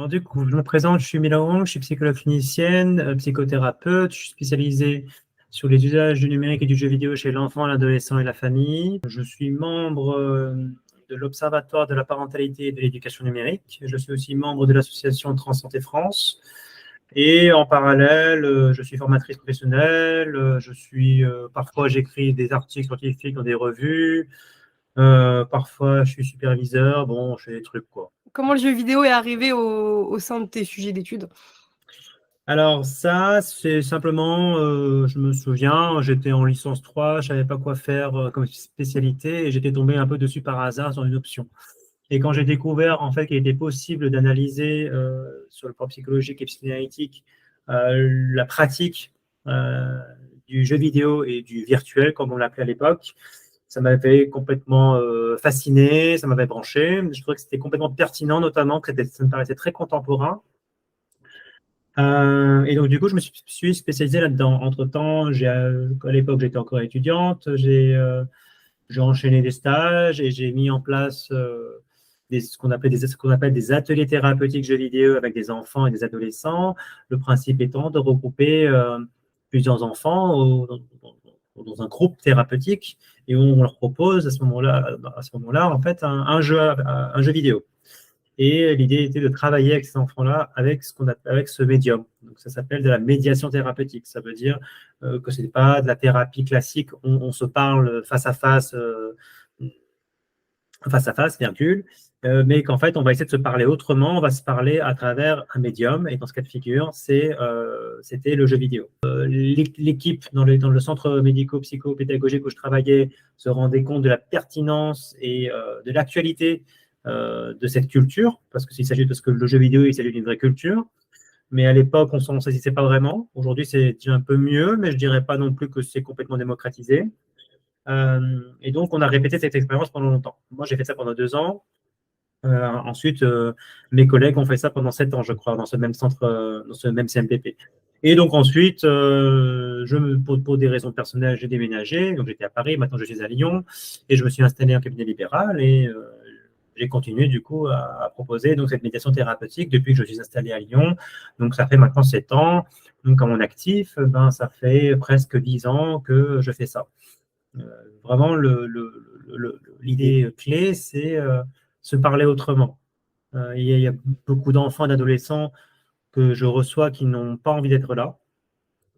Alors du coup, je me présente, je suis Mila Wong, je suis psychologue clinicienne, psychothérapeute, je suis spécialisée sur les usages du numérique et du jeu vidéo chez l'enfant, l'adolescent et la famille. Je suis membre de l'Observatoire de la parentalité et de l'éducation numérique. Je suis aussi membre de l'association Transsanté France. Et en parallèle, je suis formatrice professionnelle, parfois j'écris des articles scientifiques dans des revues, parfois je suis superviseur, bon, je fais des trucs quoi. Comment le jeu vidéo est arrivé au sein de tes sujets d'études? Alors ça, c'est simplement, je me souviens, j'étais en licence 3, je savais pas quoi faire comme spécialité et j'étais tombé un peu dessus par hasard sur une option. Et quand j'ai découvert en fait qu'il était possible d'analyser sur le plan psychologique et psychanalytique la pratique euh, du jeu vidéo et du virtuel, comme on l'appelait à l'époque, ça m'avait complètement fasciné, ça m'avait branché. Je trouvais que c'était complètement pertinent, notamment que ça me paraissait très contemporain. Et donc, du coup, je me suis spécialisé là-dedans. Entre-temps, à l'époque, j'étais encore étudiante, j'ai enchaîné des stages et j'ai mis en place ce qu'on appelle des ateliers thérapeutiques jeux vidéo avec des enfants et des adolescents. Le principe étant de regrouper plusieurs enfants dans un groupe thérapeutique et on leur propose à ce moment-là en fait, un jeu vidéo. Et l'idée était de travailler avec ces enfants-là avec ce médium. Donc, ça s'appelle de la médiation thérapeutique. Ça veut dire que ce n'est pas de la thérapie classique. On se parle face à face, virgule, mais qu'en fait, on va essayer de se parler autrement. On va se parler à travers un médium. Et dans ce cas de figure, c'était le jeu vidéo. L'équipe dans le centre médico-psycho-pédagogique où je travaillais se rendait compte de la pertinence et de l'actualité de cette culture, parce que le jeu vidéo, il s'agit d'une vraie culture. Mais à l'époque, on s'en saisissait pas vraiment. Aujourd'hui, c'est déjà un peu mieux, mais je dirais pas non plus que c'est complètement démocratisé. Et donc, on a répété cette expérience pendant longtemps. Moi, j'ai fait ça pendant 2 ans. Ensuite, mes collègues ont fait ça pendant 7 ans, je crois, dans ce même centre, dans ce même CMPP. Et donc ensuite, pour des raisons personnelles, j'ai déménagé. Donc j'étais à Paris, maintenant je suis à Lyon, et je me suis installé en cabinet libéral et j'ai continué du coup à proposer donc cette médiation thérapeutique depuis que je suis installé à Lyon. Donc ça fait maintenant 7 ans. Donc à mon actif, ben ça fait presque 10 ans que je fais ça. Vraiment, l'idée clé, c'est se parler autrement. Il y a beaucoup d'enfants et d'adolescents que je reçois qui n'ont pas envie d'être là,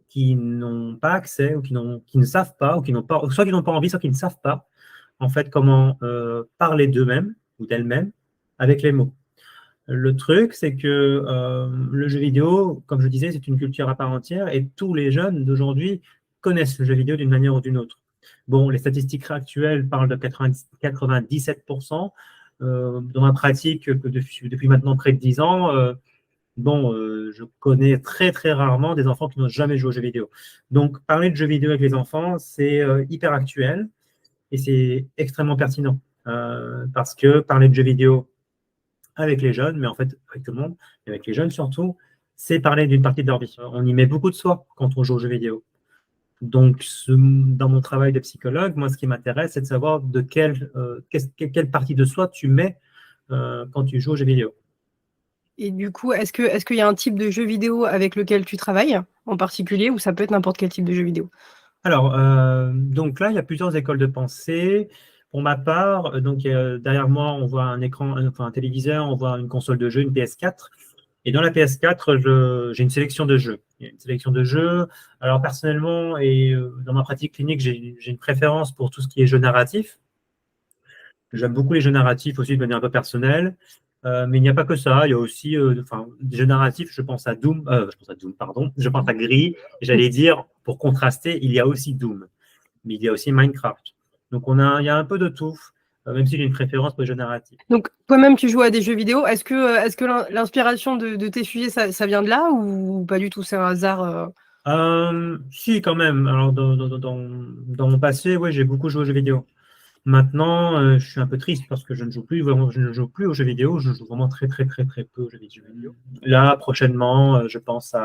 qui n'ont pas accès ou qui ne savent pas, ou qui n'ont pas, soit qui n'ont pas envie, soit qui ne savent pas, en fait, comment parler d'eux-mêmes ou d'elles-mêmes avec les mots. Le truc, c'est que le jeu vidéo, comme je disais, c'est une culture à part entière et tous les jeunes d'aujourd'hui connaissent le jeu vidéo d'une manière ou d'une autre. Bon, les statistiques actuelles parlent de 97%. Dans ma pratique, depuis maintenant près de 10 ans, je connais très très rarement des enfants qui n'ont jamais joué aux jeux vidéo. Donc, parler de jeux vidéo avec les enfants, c'est hyper actuel et c'est extrêmement pertinent parce que parler de jeux vidéo avec les jeunes, mais en fait avec tout le monde, et avec les jeunes surtout, c'est parler d'une partie de leur vie. On y met beaucoup de soi quand on joue aux jeux vidéo. Donc, dans mon travail de psychologue, moi, ce qui m'intéresse, c'est de savoir quelle partie de soi tu mets quand tu joues aux jeux vidéo. Et du coup, est-ce qu'il y a un type de jeu vidéo avec lequel tu travailles en particulier, ou ça peut être n'importe quel type de jeu vidéo? Alors, donc là, il y a plusieurs écoles de pensée. Pour ma part, donc derrière moi, on voit un écran, enfin un téléviseur, on voit une console de jeu, une PS4. Et dans la PS4, j'ai une sélection de jeux. Il y a une sélection de jeux. Alors personnellement et dans ma pratique clinique, j'ai une préférence pour tout ce qui est jeux narratifs. J'aime beaucoup les jeux narratifs aussi de manière un peu personnelle. Mais il n'y a pas que ça. Il y a aussi des jeux narratifs. Je pense à Gris. J'allais dire, pour contraster, il y a aussi Doom. Mais il y a aussi Minecraft. Donc il y a un peu de tout, même si j'ai une préférence pour les jeux narratifs. Donc, toi-même, tu joues à des jeux vidéo. Est-ce que l'inspiration de tes sujets, ça vient de là, ou pas du tout? C'est un hasard? Si, quand même. Alors, dans mon passé, oui, j'ai beaucoup joué aux jeux vidéo. Maintenant, je suis un peu triste parce que je ne joue plus, vraiment, je ne joue plus aux jeux vidéo. Je joue vraiment très, très, très, très peu aux jeux vidéo. Là, prochainement, je pense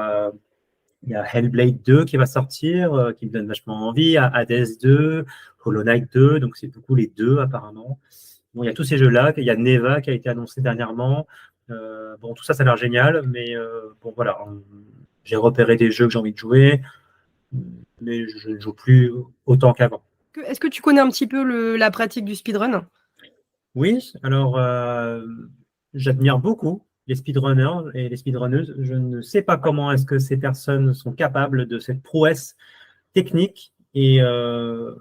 il y a Hellblade 2 qui va sortir, qui me donne vachement envie. Hades 2, Hollow Knight 2, donc c'est beaucoup les deux apparemment. Bon, il y a tous ces jeux-là. Il y a Neva qui a été annoncé dernièrement. Bon, tout ça, ça a l'air génial, mais bon, voilà, j'ai repéré des jeux que j'ai envie de jouer, mais je ne joue plus autant qu'avant. Est-ce que tu connais un petit peu la pratique du speedrun? Oui, alors j'admire beaucoup les speedrunners et les speedrunneuses. Je ne sais pas comment est-ce que ces personnes sont capables de cette prouesse technique et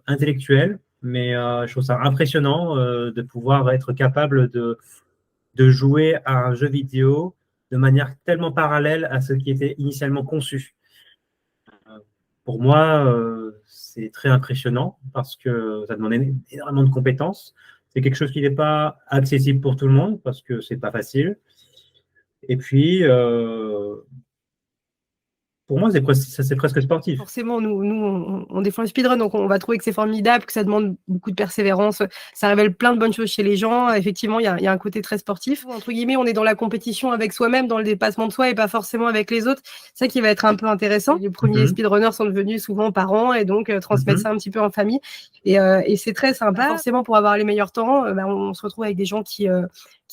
intellectuelle, mais je trouve ça impressionnant de pouvoir être capable de jouer à un jeu vidéo de manière tellement parallèle à ce qui était initialement conçu. Pour moi, c'est très impressionnant parce que ça demande énormément de compétences. C'est quelque chose qui n'est pas accessible pour tout le monde parce que c'est pas facile. Et puis, pour moi, c'est presque sportif. Forcément, nous on défend le speedrun, donc on va trouver que c'est formidable, que ça demande beaucoup de persévérance. Ça révèle plein de bonnes choses chez les gens. Effectivement, il y a un côté très sportif. Entre guillemets, on est dans la compétition avec soi-même, dans le dépassement de soi et pas forcément avec les autres. C'est ça qui va être un peu intéressant. Les premiers speedrunners sont devenus souvent parents et donc transmettre ça un petit peu en famille. Et c'est très sympa. Forcément, pour avoir les meilleurs temps, on se retrouve avec des gens qui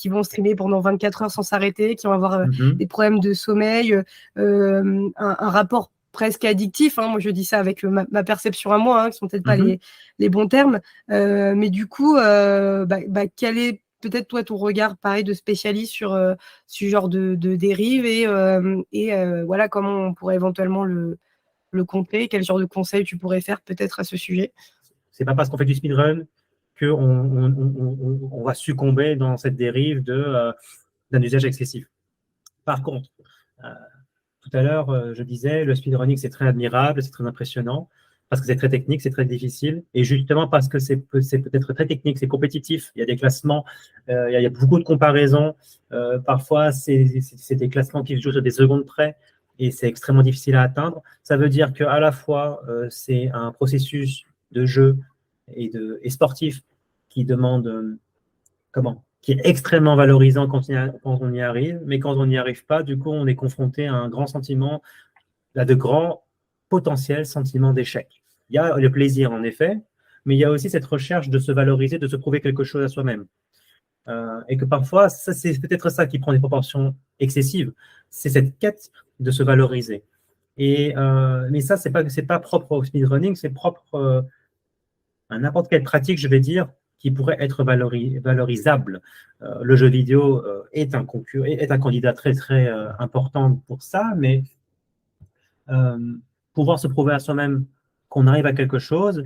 vont streamer pendant 24 heures sans s'arrêter, qui vont avoir des problèmes de sommeil, un rapport presque addictif, hein. Moi je dis ça avec ma perception à moi, hein, qui sont peut-être pas les bons termes, mais du coup, quel est peut-être toi ton regard pareil de spécialiste sur ce genre de dérive et voilà comment on pourrait éventuellement le contrer, quel genre de conseils tu pourrais faire peut-être à ce sujet? C'est pas parce qu'on fait du speedrun qu'on on va succomber dans cette dérive d'un usage excessif. Par contre, tout à l'heure, je disais, le speedrunning, c'est très admirable, c'est très impressionnant, parce que c'est très technique, c'est très difficile. Et justement, parce que c'est peut-être très technique, c'est compétitif, il y a des classements, il y a beaucoup de comparaisons. Parfois, c'est des classements qui se jouent sur des secondes près, et c'est extrêmement difficile à atteindre. Ça veut dire qu'à la fois, c'est un processus de jeu et sportif qui demande qui est extrêmement valorisant quand on y arrive, mais quand on n'y arrive pas, du coup, on est confronté à un grand sentiment, à de grands potentiels sentiments d'échec. Il y a le plaisir, en effet, mais il y a aussi cette recherche de se valoriser, de se prouver quelque chose à soi-même. Et que parfois, c'est peut-être ça qui prend des proportions excessives, c'est cette quête de se valoriser. Mais ça, c'est pas propre au speedrunning, c'est propre à n'importe quelle pratique, je vais dire, qui pourrait être valorisable. Le jeu vidéo est un candidat très, très important pour ça, mais pouvoir se prouver à soi-même qu'on arrive à quelque chose,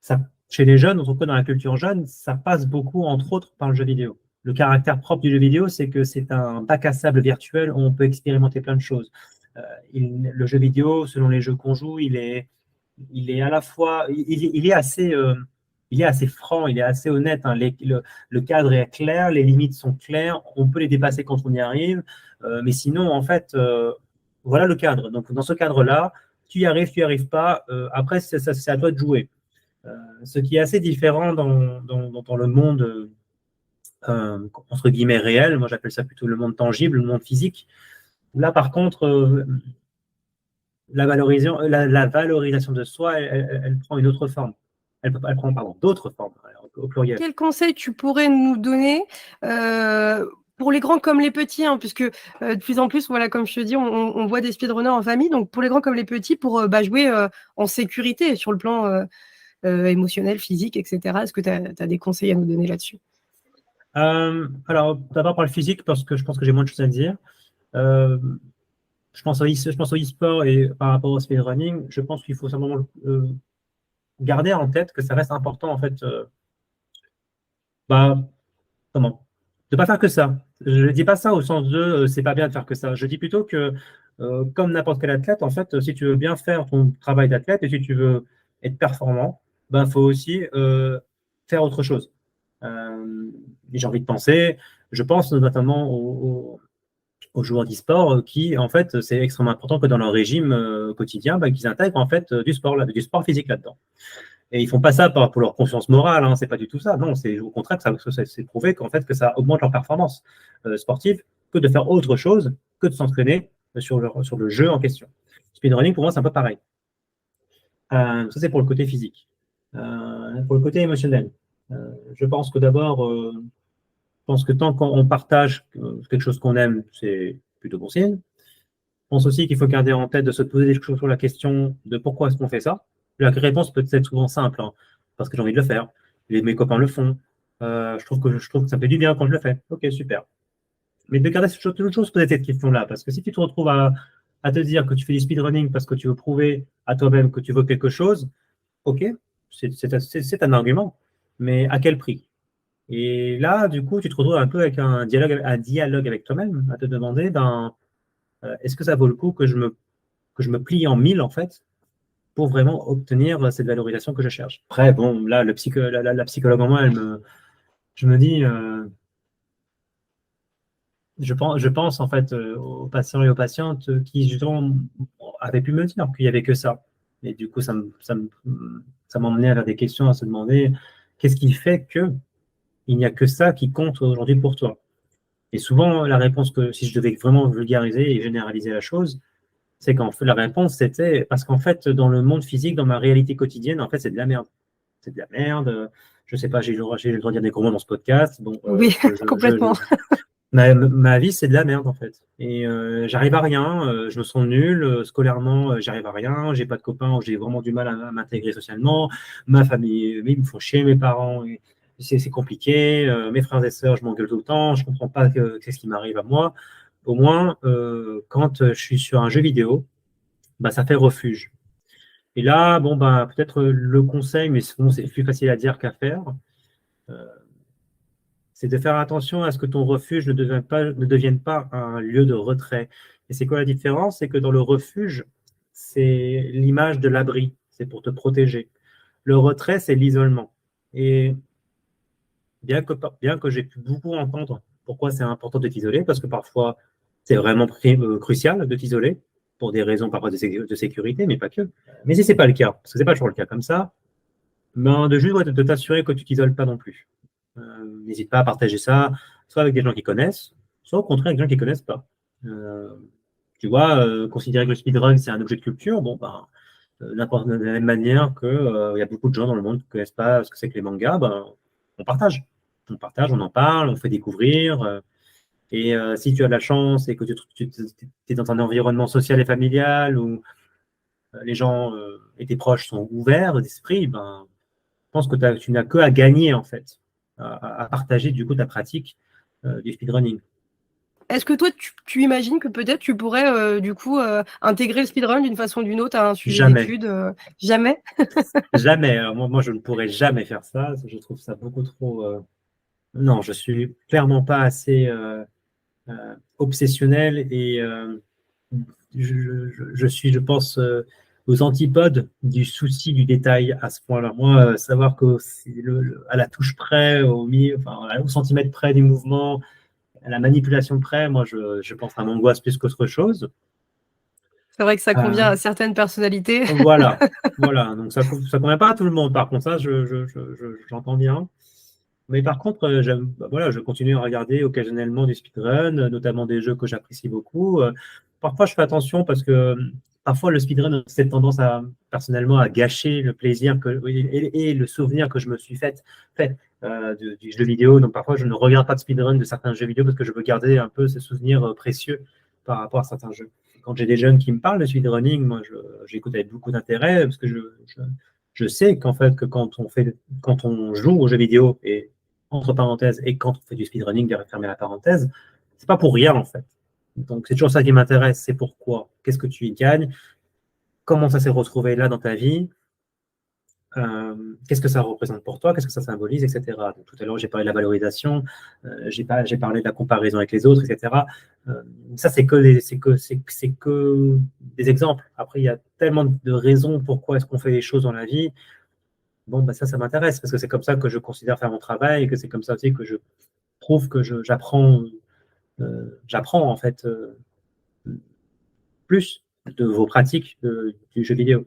ça, chez les jeunes, en tout cas dans la culture jeune, ça passe beaucoup, entre autres, par le jeu vidéo. Le caractère propre du jeu vidéo, c'est que c'est un bac à sable virtuel où on peut expérimenter plein de choses. Le jeu vidéo, selon les jeux qu'on joue, il est à la fois, il est assez franc, il est assez honnête, hein. Le cadre est clair, les limites sont claires, on peut les dépasser quand on y arrive, mais sinon, en fait, voilà le cadre. Donc, dans ce cadre-là, tu y arrives, tu n'y arrives pas, après, c'est à toi de jouer. Ce qui est assez différent dans le monde, entre guillemets, réel, moi j'appelle ça plutôt le monde tangible, le monde physique. Là, par contre, la valorisation de soi, elle prend une autre forme. Elle prend, pardon, d'autres formes, au pluriel. Quel conseil tu pourrais nous donner pour les grands comme les petits, hein, puisque de plus en plus, voilà, comme je te dis, on voit des speedrunners en famille, donc pour les grands comme les petits, pour jouer en sécurité sur le plan émotionnel, physique, etc. Est-ce que tu as des conseils à nous donner là-dessus? Alors, d'abord par le physique, parce que je pense que j'ai moins de choses à dire. Je pense au e-sport et par rapport au speedrunning, je pense qu'il faut simplement garder en tête que ça reste important, en fait, comment? De ne pas faire que ça. Je ne dis pas ça au sens de c'est pas bien de faire que ça. Je dis plutôt que, comme n'importe quel athlète, en fait, si tu veux bien faire ton travail d'athlète et si tu veux être performant, ben, faut aussi faire autre chose. J'ai envie de penser, je pense notamment aux joueurs d'e-sport qui, en fait, c'est extrêmement important que dans leur régime quotidien, ben, qu'ils intègrent en fait du sport physique là-dedans. Et ils font pas ça pour leur conscience morale, hein, c'est pas du tout ça. Non, c'est au contraire que c'est prouvé qu'en fait que ça augmente leur performance sportive que de faire autre chose que de s'entraîner sur le jeu en question. Speedrunning, pour moi, c'est un peu pareil. Ça, c'est pour le côté physique. Pour le côté émotionnel, je pense que d'abord, pense que tant qu'on partage quelque chose qu'on aime, c'est plutôt bon signe. Je pense aussi qu'il faut garder en tête de se poser toujours la question de pourquoi est-ce qu'on fait ça. La réponse peut être souvent simple, hein, parce que j'ai envie de le faire. Mes copains le font. Je trouve que ça me fait du bien quand je le fais. Ok, super. Mais de garder toujours se poser cette question-là, parce que si tu te retrouves à te dire que tu fais du speedrunning parce que tu veux prouver à toi-même que tu veux quelque chose, ok, c'est un argument, mais à quel prix? Et là, du coup, tu te retrouves un peu avec un dialogue avec toi-même, à te demander, est-ce que ça vaut le coup que je me plie en mille, en fait, pour vraiment obtenir cette valorisation que je cherche? Après, bon, là, la psychologue en moi, je me dis, je pense en fait aux patients et aux patientes qui justement avaient pu me dire qu'il n'y avait que ça. Et du coup, ça m'emmenait vers des questions à se demander qu'est-ce qui fait que il n'y a que ça qui compte aujourd'hui pour toi. Et souvent, la réponse que si je devais vraiment vulgariser et généraliser la chose, c'est qu'en fait, la réponse c'était parce qu'en fait, dans le monde physique, dans ma réalité quotidienne, en fait, c'est de la merde. C'est de la merde. Je sais pas, j'ai le droit de dire des gros mots dans ce podcast. Bon, Oui, complètement. ma vie, c'est de la merde en fait. Et j'arrive à rien, je me sens nul, scolairement, j'arrive à rien, j'ai pas de copains, j'ai vraiment du mal à m'intégrer socialement. Ma famille, ils me font chier, mes parents, c'est compliqué. Mes frères et sœurs, je m'engueule tout le temps, je comprends pas qu'est-ce qui m'arrive à moi. Au moins, quand je suis sur un jeu vidéo, bah, ça fait refuge. Et là, bon, bah, peut-être le conseil, mais souvent c'est plus facile à dire qu'à faire, euh, c'est de faire attention à ce que ton refuge ne devienne pas un lieu de retrait. Et c'est quoi la différence? C'est que dans le refuge, c'est l'image de l'abri, c'est pour te protéger. Le retrait, c'est l'isolement. Et bien que j'ai pu beaucoup entendre pourquoi c'est important de t'isoler, parce que parfois, c'est vraiment crucial de t'isoler, pour des raisons parfois de sécurité, mais pas que. Mais si ce n'est pas le cas, parce que ce n'est pas toujours le cas comme ça, ben, de juste de t'assurer que tu t'isoles pas non plus. N'hésite pas à partager ça, soit avec des gens qui connaissent, soit au contraire avec des gens qui ne connaissent pas. Euh, Tu vois, considérer que le speedrun, c'est un objet de culture, bon, ben, de la même manière qu'il y a beaucoup de gens dans le monde qui ne connaissent pas ce que c'est que les mangas, ben, on partage. On partage, on en parle, on fait découvrir. Et si tu as de la chance et que tu es dans un environnement social et familial où les gens et tes proches sont ouverts d'esprit, ben, je pense que tu n'as que à gagner, en fait, à partager, du coup, ta pratique du speedrunning. Est-ce que toi, tu imagines que peut-être tu pourrais du coup intégrer le speedrun d'une façon ou d'une autre à un sujet Jamais. d'étude Jamais? Jamais. Alors, moi, je ne pourrais jamais faire ça. Je trouve ça beaucoup trop. Non, je suis clairement pas assez obsessionnel et je suis, je pense, aux antipodes du souci du détail à ce point-là. Moi, savoir que à la touche près, au centimètre près du mouvement, à la manipulation près, moi, je pense à m'angoisse plus qu'autre chose. C'est vrai que ça convient Euh, à certaines personnalités. voilà, voilà. Donc, ça ne convient pas à tout le monde. Par contre, ça, j'entends bien. Mais par contre, bah, voilà, je continue à regarder occasionnellement du speedrun, notamment des jeux que j'apprécie beaucoup. Parfois, je fais attention parce que parfois, le speedrun a cette tendance personnellement, à gâcher le plaisir et le souvenir que je me suis fait du jeu vidéo. Donc, parfois, je ne regarde pas de speedrun de certains jeux vidéo parce que je veux garder un peu ces souvenirs précieux par rapport à certains jeux. Quand j'ai des jeunes qui me parlent de speedrunning, moi, j'écoute avec beaucoup d'intérêt parce que je sais qu'en fait, que quand on joue aux jeux vidéo et entre parenthèses, et quand on fait du speedrunning, de fermer la parenthèse, c'est pas pour rien en fait. Donc c'est toujours ça qui m'intéresse, c'est pourquoi, qu'est-ce que tu y gagnes, comment ça s'est retrouvé là dans ta vie, qu'est-ce que ça représente pour toi, qu'est-ce que ça symbolise, etc. Donc, tout à l'heure, j'ai parlé de la valorisation, j'ai parlé de la comparaison avec les autres, etc. Ça, c'est que des exemples. Après, il y a tellement de raisons pourquoi est-ce qu'on fait les choses dans la vie. Bon, bah ça m'intéresse parce que c'est comme ça que je considère faire mon travail et que c'est comme ça aussi que je trouve que j'apprends en fait plus de vos pratiques du jeu vidéo.